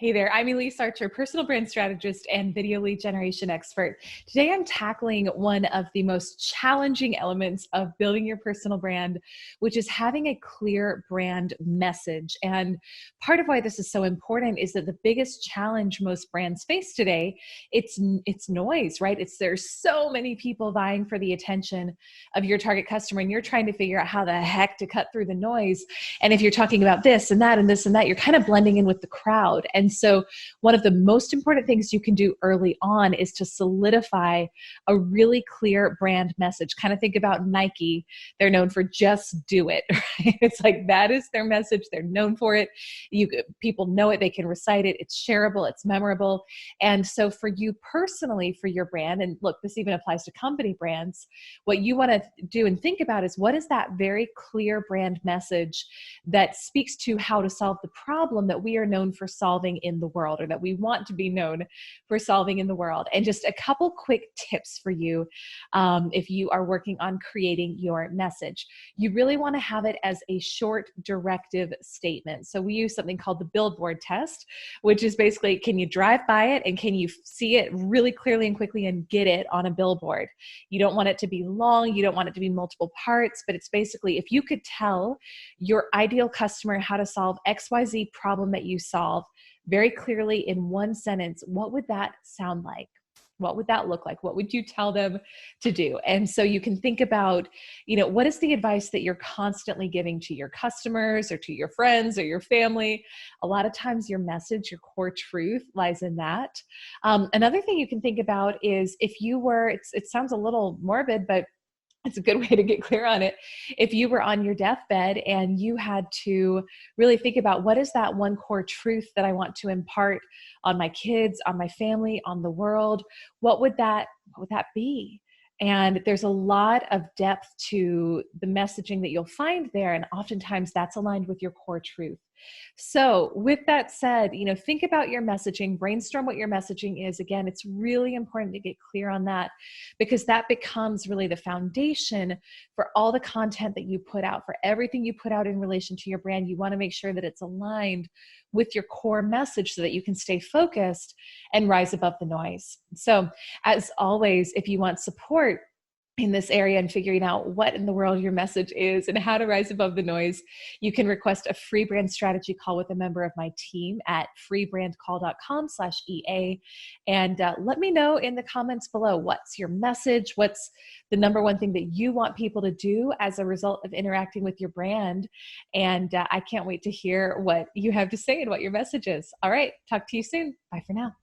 Hey there, I'm Elyse Archer, personal brand strategist and video lead generation expert. Today I'm tackling one of the most challenging elements of building your personal brand, which is having a clear brand message. And part of why this is so important is that the biggest challenge most brands face today, it's noise, right? There's so many people vying for the attention of your target customer, and you're trying to figure out how the heck to cut through the noise. And if you're talking about this and that and this and that, you're kind of blending in with the crowd. And so one of the most important things you can do early on is to solidify a really clear brand message. Kind of think about Nike. They're known for just do it, right? It's like that is their message. They're known for it. People know it. They can recite it. It's shareable. It's memorable. And so for you personally, for your brand, and look, this even applies to company brands, what you want to do and think about is what is that very clear brand message that speaks to how to solve the problem that we are known for solving in the world, or that we want to be known for solving in the world. And just a couple quick tips for you if you are working on creating your message. You really want to have it as a short directive statement. So we use something called the billboard test, which is basically, can you drive by it and can you see it really clearly and quickly and get it on a billboard? You don't want it to be long. You don't want it to be multiple parts, but it's basically, if you could tell your ideal customer how to solve XYZ problem that you solve very clearly in one sentence, what would that sound like? What would that look like? What would you tell them to do? And so you can think about, what is the advice that you're constantly giving to your customers or to your friends or your family? A lot of times your message, your core truth lies in that. Another thing you can think about is if you were, it sounds a little morbid, but it's a good way to get clear on it. If you were on your deathbed and you had to really think about what is that one core truth that I want to impart on my kids, on my family, on the world, what would that be? And there's a lot of depth to the messaging that you'll find there. And oftentimes that's aligned with your core truth. So with that said, think about your messaging, brainstorm what your messaging is. Again, it's really important to get clear on that because that becomes really the foundation for all the content that you put out, for everything you put out in relation to your brand. You want to make sure that it's aligned with your core message so that you can stay focused and rise above the noise. So as always, if you want support in this area and figuring out what in the world your message is and how to rise above the noise, you can request a free brand strategy call with a member of my team at freebrandcall.com/EA. And let me know in the comments below, what's your message? What's the number one thing that you want people to do as a result of interacting with your brand? And I can't wait to hear what you have to say and what your message is. All right, talk to you soon. Bye for now.